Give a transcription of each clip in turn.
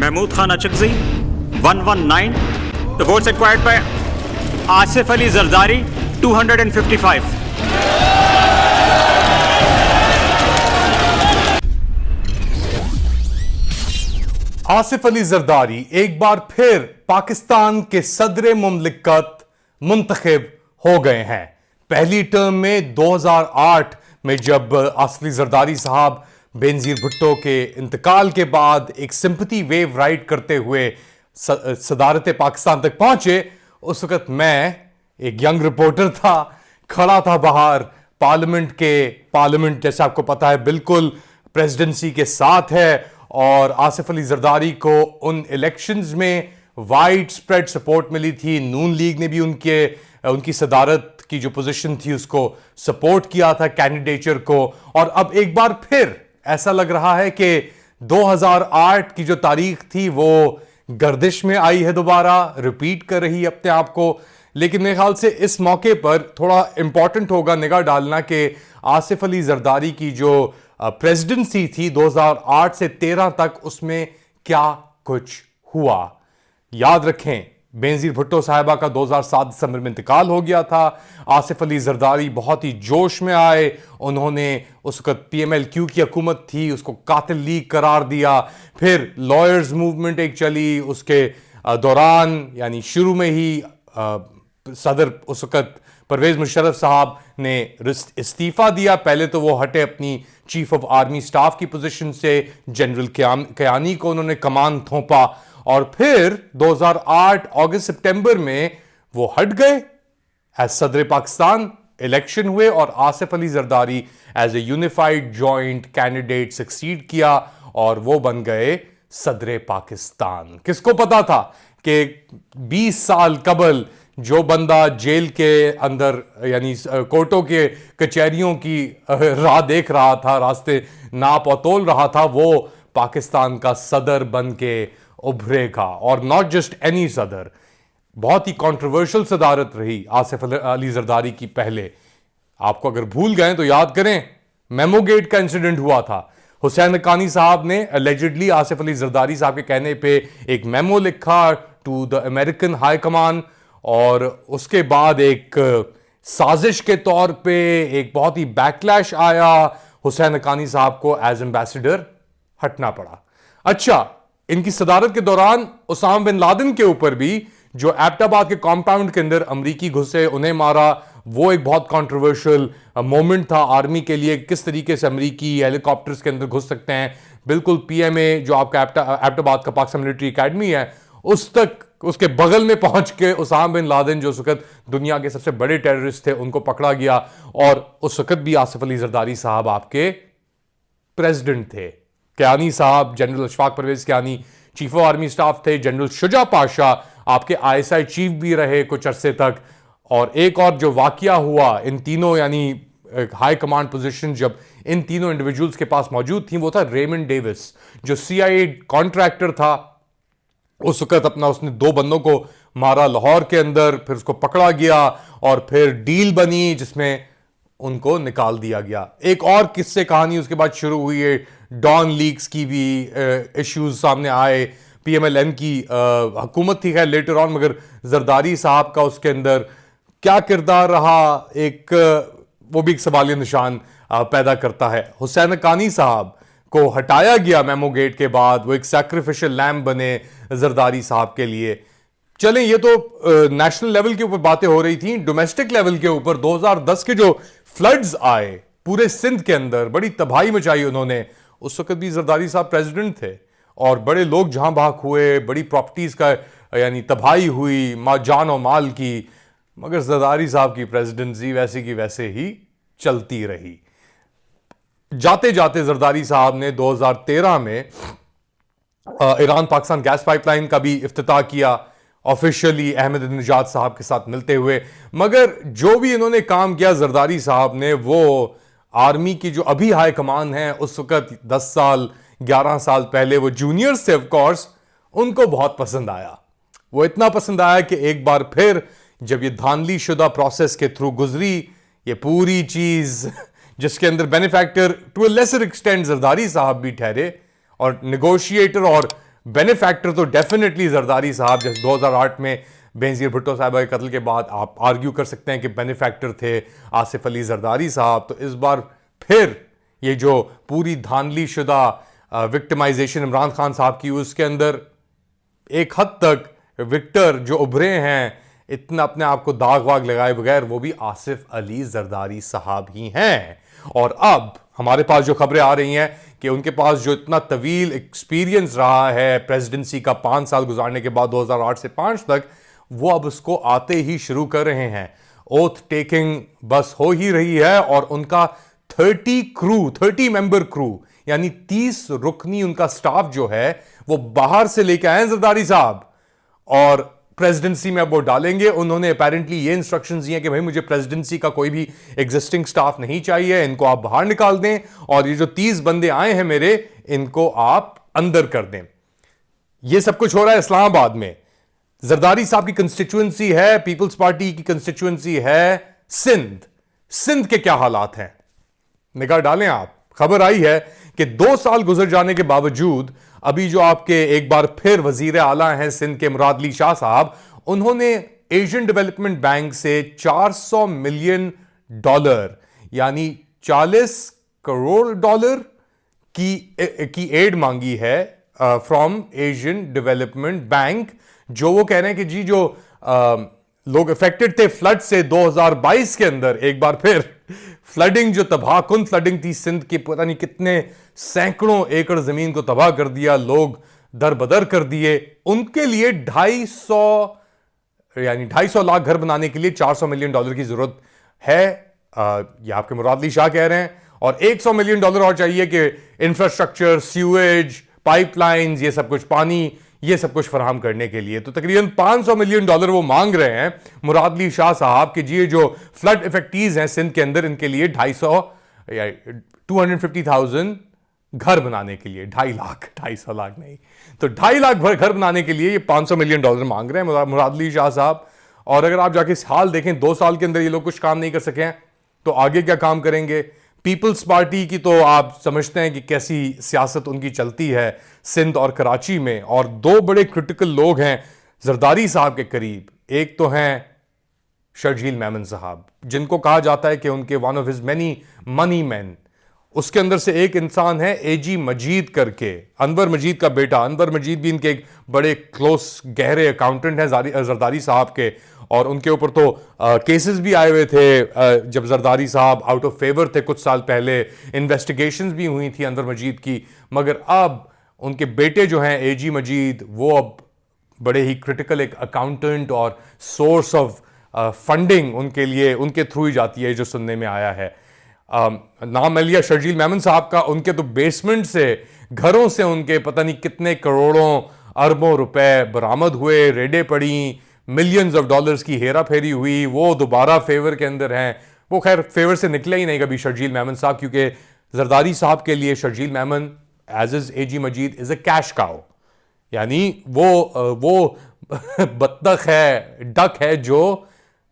Mahmood Khan Achakzi, 119. The votes acquired by Asif Ali Zardari, 255. Asif Ali Zardari एक बार फिर पाकिस्तान के सदर मुमलिकत मुंतखब हो गए हैं। पहली टर्म में 2008 में जब आसिफ अली जरदारी साहब बेनजीर भुट्टो के इंतकाल के बाद एक सिंपैथी वेव राइड करते हुए सदारत पाकिस्तान तक पहुंचे, उस वक्त मैं एक यंग रिपोर्टर था, खड़ा था बाहर पार्लियामेंट जैसे आपको पता है बिल्कुल प्रेसिडेंसी के साथ है, और आसिफ अली जरदारी को उन इलेक्शंस में वाइड स्प्रेड सपोर्ट मिली थी। नून लीग ने भी उनकी सदारत की जो पोजीशन थी उसको सपोर्ट किया था कैंडिडेचर को। और अब एक बार फिर ऐसा लग रहा है कि 2008 की जो तारीख थी वो गर्दिश में आई है, दोबारा रिपीट कर रही है अपने आप को। लेकिन मेरे ख्याल से इस मौके पर थोड़ा इंपॉर्टेंट होगा निगाह डालना कि आसिफ अली जरदारी की जो प्रेसिडेंसी थी 2008 से 13 तक, उसमें क्या कुछ हुआ। याद रखें, बेनजीर भुट्टो साहिबा का 2007 दिसंबर में इंतकाल हो गया था। आसिफ अली जरदारी बहुत ही जोश में आए, उन्होंने उस वक्त PMLQ की हुकूमत थी उसको कातिल लीग करार दिया। फिर लॉयर्स मूवमेंट एक चली, उसके दौरान यानी शुरू में ही सदर उस वक्त परवेज मुशर्रफ साहब ने इस्तीफा दिया। पहले तो वो हटे अपनी चीफ ऑफ आर्मी स्टाफ की पोजीशन से, जनरल कयानी को उन्होंने कमान थोपा, और फिर 2008 अगस्त सितंबर में वो हट गए एज सदर पाकिस्तान। इलेक्शन हुए और Asif Ali Zardari as a unified joint candidate succeed किया और वो बन गए सदर पाकिस्तान। किसको पता था कि 20 साल कबल जो बंदा जेल के अंदर यानी कोर्टों के कचहरियों की राह देख रहा था, रास्ते नाप और तोल रहा था, वो पाकिस्तान का सदर बन के उभरेगा। और नॉट जस्ट एनी सदर, बहुत ही कंट्रोवर्शियल सदारत रही आसिफ अली जरदारी की। पहले आपको अगर भूल गए तो याद करें, मेमोगेट का इंसिडेंट हुआ था। हुसैन हक्कानी साहब ने अलेजिडली आसिफ अली जरदारी साहब के कहने पे एक मेमो लिखा to the American high command, और उसके बाद एक साजिश के तौर पे एक बहुत ही बैकलैश आया। हुसैन हक्कानी साहब को एज एम्बेसडर हटना पड़ा। अच्छा, इनकी सदारत के दौरान उसामा बिन लादेन के ऊपर भी, जो एबटाबाद के कॉम्पाउंड के अंदर अमरीकी घुसे, उन्हें मारा, वो एक बहुत कंट्रोवर्शियल मोमेंट था आर्मी के लिए। किस तरीके से अमरीकी हेलीकॉप्टर्स के अंदर घुस सकते हैं, बिल्कुल PMA जो आपका एबटाबाद का पाकिस्तान मिलिट्री अकेडमी है उस तक, उसके बगल में पहुंच के उसामा बिन लादेन जो उस वक्त दुनिया के सबसे बड़े टेररिस्ट थे उनको पकड़ा गया। और उस वक्त भी आसिफ अली जरदारी साहब आपके प्रेसिडेंट थे। कयानी साहब, general Ashfaq Parvez Kayani chief of army staff थे। जनरल शुजा पाशा आपके ISI चीफ भी रहे कुछ अरसे तक। और एक और जो वाकया हुआ इन तीनों यानी हाई कमांड पोजीशन जब इन तीनों इंडिविजुअल्स के पास मौजूद थी, वो था रेमंड डेविस जो CIA कॉन्ट्रैक्टर था। उस वक्त उसने 2 बंदों को मारा लाहौर के अंदर, फिर उसको पकड़ा गया और फिर डील बनी जिसमें उनको निकाल दिया गया। एक और किस्से कहानी उसके बाद शुरू हुई है, डॉन लीक्स की भी इश्यूज सामने आए। PMLN की हुकूमत थी खैर लेटर ऑन, मगर जरदारी साहब का उसके अंदर क्या किरदार रहा, वो भी एक सवालिया निशान पैदा करता है। हुसैन हक्कानी साहब को हटाया गया मेमोगेट के बाद, वो एक सैक्रिफिशियल लैम्ब बने जरदारी साहब के लिए। चलें, ये तो नेशनल लेवल के ऊपर बातें हो रही थी। डोमेस्टिक लेवल के ऊपर 2010 के जो फ्लड्स आए पूरे सिंध के अंदर, बड़ी तबाही मचाई उन्होंने। उस वक्त भी जरदारी साहब प्रेसिडेंट थे और बड़े लोग जहां भाग हुए, बड़ी प्रॉपर्टीज का यानी तबाही हुई, जान और माल की, मगर जरदारी साहब की प्रेसिडेंसी वैसे की वैसे ही चलती रही। जाते जाते जरदारी साहब ने 2013 में ईरान पाकिस्तान गैस पाइपलाइन का भी इफ्तिताह किया, ऑफिशियली अहमदीनेजाद साहब के साथ मिलते हुए। मगर जो भी इन्होंने काम किया जरदारी साहब ने, वो आर्मी की जो अभी हाई कमान है, उस वक्त 10 साल 11 साल पहले वो जूनियर्स थे ऑफ कोर्स, उनको बहुत पसंद आया। वो इतना पसंद आया कि एक बार फिर जब ये धांधली शुदा प्रोसेस के थ्रू गुजरी, ये पूरी चीज जिसके अंदर benefactor to a lesser extent Zardari साहब भी ठहरे और नेगोशिएटर और बेनिफैक्टर तो डेफिनेटली जरदारी साहब, जैसे 2008 में बेनजीर भुट्टो साहब के कत्ल के बाद आप आर्ग्यू कर सकते हैं कि बेनिफैक्टर थे आसिफ अली जरदारी साहब, तो इस बार फिर ये जो पूरी धांधली शुदा विक्टिमाइजेशन इमरान खान साहब की, उसके अंदर एक हद तक विक्टर जो उभरे हैं इतना अपने आप को दाग वाग लगाए बगैर, वो भी आसिफ अली जरदारी साहब ही हैं। और अब हमारे पास जो खबरें आ रही हैं कि उनके पास जो इतना तवील एक्सपीरियंस रहा है प्रेसिडेंसी का, 5 साल गुजारने के बाद 2008 से 5 तक, वो अब उसको आते ही शुरू कर रहे हैं। ओथ टेकिंग बस हो ही रही है और उनका 30 मेंबर क्रू यानी 30 रुकनी उनका स्टाफ जो है वो बाहर से लेकर आए जरदारी साहब और प्रेसिडेंसी में अब वो डालेंगे। उन्होंने अपेरेंटली ये इंस्ट्रक्शंस दिए कि भाई मुझे प्रेसिडेंसी का कोई भी एग्जिस्टिंग स्टाफ नहीं चाहिए, इनको आप बाहर निकाल दें और ये जो 30 बंदे आए हैं मेरे, इनको आप अंदर कर दें। ये सब कुछ हो रहा है इस्लामाबाद में। जरदारी साहब की कंस्टिट्यूएंसी है, पीपल्स पार्टी की कंस्टिट्यूएंसी है सिंध। सिंध के क्या हालात हैं निगाह डालें आप। खबर आई है कि 2 साल गुजर जाने के बावजूद अभी जो आपके एक बार फिर वजीर आला हैं सिंध के मुराद अली शाह साहब, उन्होंने एशियन डेवलपमेंट बैंक से $400 मिलियन यानी $40 करोड़ की एड मांगी है फ्रॉम एशियन डेवलपमेंट बैंक। जो वो कह रहे हैं कि जी जो लोग अफेक्टेड थे फ्लड से 2022 के अंदर, एक बार फिर फ्लडिंग, जो तबाहकुन फ्लडिंग थी सिंध के, पता नहीं कितने सैकड़ों एकड़ जमीन को तबाह कर दिया, लोग दरबदर कर दिए, उनके लिए 250 लाख घर बनाने के लिए $400 मिलियन की जरूरत है। ये आपके मुराद अली शाह कह रहे हैं। और $100 मिलियन और चाहिए कि इंफ्रास्ट्रक्चर, सीवेज, पाइपलाइंस, ये सब कुछ, पानी, ये सब कुछ फराहम करने के लिए। तो तकरीबन $500 मिलियन वो मांग रहे हैं मुराद अली शाह साहब कि जी जो फ्लड इफेक्टीज हैं सिंध के अंदर, इनके लिए 250,000 घर बनाने के लिए, 250 लाख नहीं, तो 2.5 लाख घर बनाने के लिए ये $500 मिलियन मांग रहे हैं मुराद अली शाह साहब। और अगर आप जाके हाल देखें, 2 साल के अंदर ये लोग कुछ काम नहीं कर सके हैं, तो आगे क्या काम करेंगे। पीपल्स पार्टी की तो आप समझते हैं कि कैसी सियासत उनकी चलती है सिंध और कराची में। और 2 बड़े क्रिटिकल लोग हैं जरदारी साहब के करीब, एक तो हैं शर्जील मेमन साहब, जिनको कहा जाता है कि उनके one of his many money man. उसके अंदर से एक इंसान है एजी मजीद करके, अनवर मजीद का बेटा। अनवर मजीद भी इनके एक बड़े क्लोज गहरे अकाउंटेंट हैं जरदारी साहब के, और उनके ऊपर तो केसेस भी आए हुए थे जब जरदारी साहब आउट ऑफ फेवर थे कुछ साल पहले, इन्वेस्टिगेशंस भी हुई थी अनवर मजीद की। मगर अब उनके बेटे जो हैं एजी मजीद, वो अब बड़े ही क्रिटिकल एक अकाउंटेंट और सोर्स ऑफ फंडिंग उनके लिए, उनके थ्रू ही जाती है, जो सुनने में आया है। नाम लिया शर्जील मेमन साहब का, उनके तो बेसमेंट से, घरों से उनके पता नहीं कितने करोड़ों अरबों रुपए बरामद हुए, रेडें पड़ी, मिलियंस ऑफ डॉलर्स की हेरा फेरी हुई। वो दोबारा फेवर के अंदर हैं। वो खैर फेवर से निकले ही नहीं कभी शर्जील मेमन साहब, क्योंकि जरदारी साहब के लिए Sharjeel Memon as is AG Majeed is a cash cow, यानी वो बत्तख है, डक है जो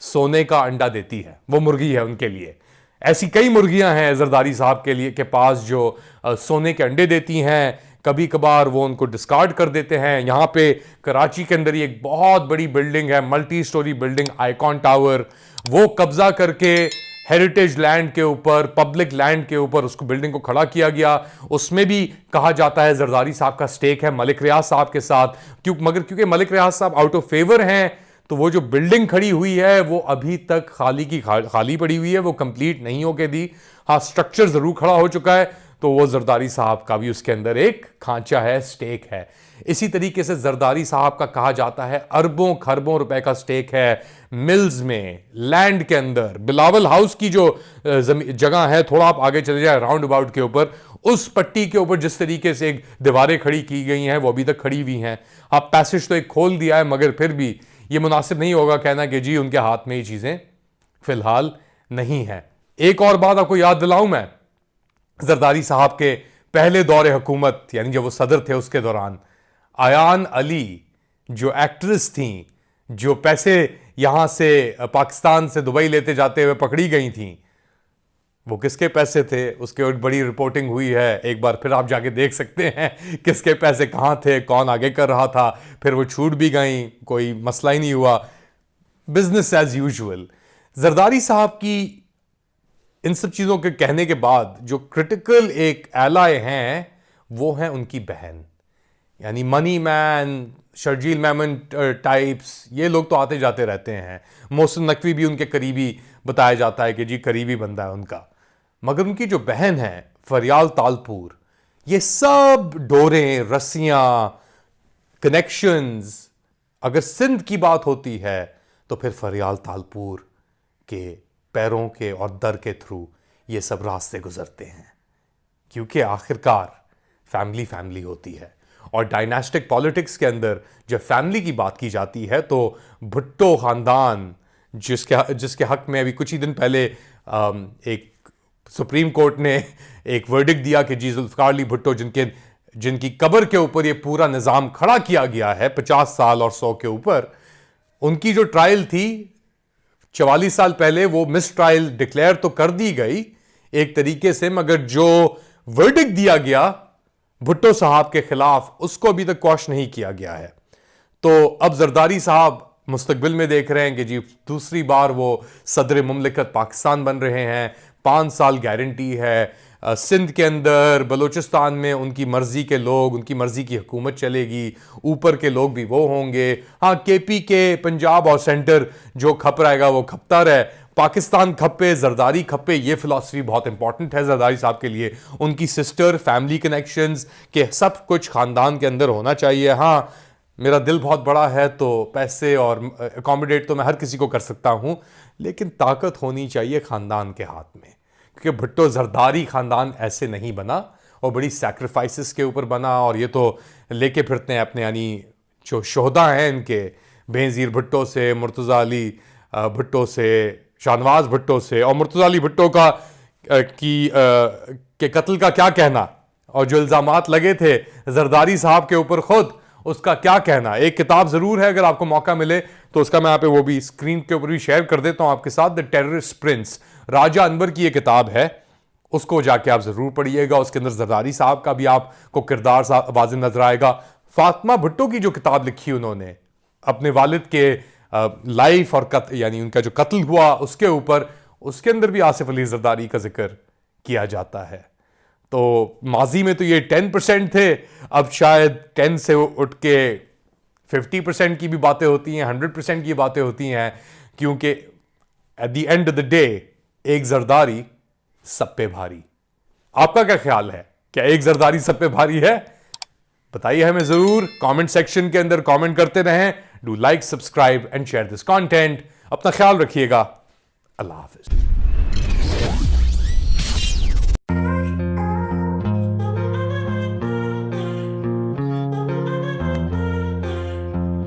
सोने का अंडा देती है, वो मुर्गी है उनके लिए। ऐसी कई मुर्गियां हैं जरदारी साहब के लिए के पास जो सोने के अंडे देती हैं। कभी कभार वो उनको डिस्कार्ड कर देते हैं। यहाँ पे कराची के अंदर ही एक बहुत बड़ी बिल्डिंग है, multi storey building, icon tower, वो कब्जा करके हेरिटेज लैंड के ऊपर, पब्लिक लैंड के ऊपर उसको, बिल्डिंग को खड़ा किया गया। उसमें भी कहा जाता है जरदारी साहब का स्टेक है मलिक रियाज साहब के साथ, क्योंकि मलिक रियाज साहब आउट ऑफ फेवर हैं, तो वो जो बिल्डिंग खड़ी हुई है वो अभी तक खाली पड़ी हुई है, वो कंप्लीट नहीं होके दी। हाँ, स्ट्रक्चर जरूर खड़ा हो चुका है, तो वो जरदारी साहब का भी उसके अंदर एक खांचा है, स्टेक है। इसी तरीके से जरदारी साहब का कहा जाता है अरबों खरबों रुपए का स्टेक है मिल्स में, लैंड के अंदर। बिलावल हाउस की जो जगह है, थोड़ा आप आगे चले जाए राउंड अबाउट के ऊपर, उस पट्टी के ऊपर जिस तरीके से एक दीवारें खड़ी की गई हैं वो अभी तक खड़ी हुई हैं। हाँ, पैसेज तो एक खोल दिया है, मगर फिर भी ये मुनासिब नहीं होगा कहना कि जी उनके हाथ में ये चीजें फिलहाल नहीं है। एक और बात आपको याद दिलाऊं मैं, जरदारी साहब के पहले दौरे हुकूमत, यानी जब वो सदर थे, उसके दौरान आयान अली जो एक्ट्रेस थी, जो पैसे यहां से पाकिस्तान से दुबई लेते जाते हुए पकड़ी गई थी, वो किसके पैसे थे उसके एक बड़ी रिपोर्टिंग हुई है, एक बार फिर आप जाके देख सकते हैं किसके पैसे कहाँ थे, कौन आगे कर रहा था, फिर वो छूट भी गई, कोई मसला ही नहीं हुआ, बिजनेस एज यूजुअल। जरदारी साहब की इन सब चीज़ों के कहने के बाद जो क्रिटिकल एक एलाय हैं वो हैं उनकी बहन, यानी money man, Sharjeel Memon types, ये लोग तो आते जाते रहते हैं। मोहसिन नकवी भी उनके करीबी बताया जाता है कि जी करीबी बंदा है उनका, मगर उनकी जो बहन है फरियाल तालपुर, ये सब डोरें, रस्सियां, कनेक्शंस, अगर सिंध की बात होती है तो फिर फरियाल तालपुर के पैरों के और दर के थ्रू ये सब रास्ते गुजरते हैं, क्योंकि आखिरकार फैमिली फैमिली होती है। और डायनास्टिक पॉलिटिक्स के अंदर जब फैमिली की बात की जाती है तो भुट्टो खानदान, जिसके हक में अभी कुछ ही दिन पहले एक सुप्रीम कोर्ट ने एक वर्डिक्ट दिया कि जी जुल्फकार अली भुट्टो, जिनकी कब्र के ऊपर ये पूरा निज़ाम खड़ा किया गया है 50 साल और 100 के ऊपर, उनकी जो ट्रायल थी 44 साल पहले वो मिस ट्रायल डिक्लेयर तो कर दी गई एक तरीके से, मगर जो वर्डिक्ट दिया गया भुट्टो साहब के खिलाफ उसको अभी तक क्वॉश नहीं किया गया है। तो अब जरदारी साहब मुस्तकबिल में देख रहे हैं कि जी दूसरी बार वो सदर मुमलिकत पाकिस्तान बन रहे हैं, 5 साल गारंटी है, सिंध के अंदर बलूचिस्तान में उनकी मर्जी के लोग, उनकी मर्जी की हुकूमत चलेगी, ऊपर के लोग भी वो होंगे। हाँ, केपी के पंजाब और सेंटर जो खप रहेगा वो खपता रहे, पाकिस्तान खपे, जरदारी खपे, ये फिलॉसफी बहुत इंपॉर्टेंट है जरदारी साहब के लिए। उनकी सिस्टर, फैमिली कनेक्शंस के सब कुछ खानदान के अंदर होना चाहिए। हाँ, मेरा दिल बहुत बड़ा है तो पैसे और अकोमोडेट तो मैं हर किसी को कर सकता हूं, लेकिन ताकत होनी चाहिए खानदान के हाथ में, क्योंकि भुट्टो जरदारी खानदान ऐसे नहीं बना और बड़ी सैक्रिफाइसेस के ऊपर बना। और ये तो लेके फिरते हैं अपने, यानी जो शोहदा हैं इनके, बेनज़ीर भुट्टो से, मुर्तज़ा अली भुट्टो से, शाहनवाज भुट्टो से, और मुर्तज़ा अली भुट्टो का के कत्ल का क्या कहना, और जो इल्ज़ामात लगे थे जरदारी साहब के ऊपर खुद, उसका क्या कहना। एक किताब ज़रूर है, अगर आपको मौका मिले तो उसका मैं यहाँ पे वो भी स्क्रीन के ऊपर भी शेयर कर देता हूँ आपके साथ, द टेररिस्ट प्रिंस, राजा अनवर की ये किताब है, उसको जाके आप ज़रूर पढ़िएगा। उसके अंदर जरदारी साहब का भी आपको किरदार वाज़ेह नजर आएगा। फातिमा भुट्टो की जो किताब लिखी उन्होंने अपने वालिद के लाइफ और यानी उनका जो कत्ल हुआ उसके ऊपर, उसके अंदर भी आसिफ अली जरदारी का जिक्र किया जाता है। तो माजी में तो ये 10% थे, अब शायद 10 से उठ के 50% की भी बातें होती हैं, 100% की बातें होती हैं, क्योंकि at the end of the day एक जरदारी सब पे भारी। आपका क्या ख्याल है, क्या एक जरदारी सब पे भारी है? बताइए हमें जरूर कमेंट सेक्शन के अंदर, कमेंट करते रहें। Do like, subscribe and share this content. अपना ख्याल रखिएगा। अल्लाह हाफिज।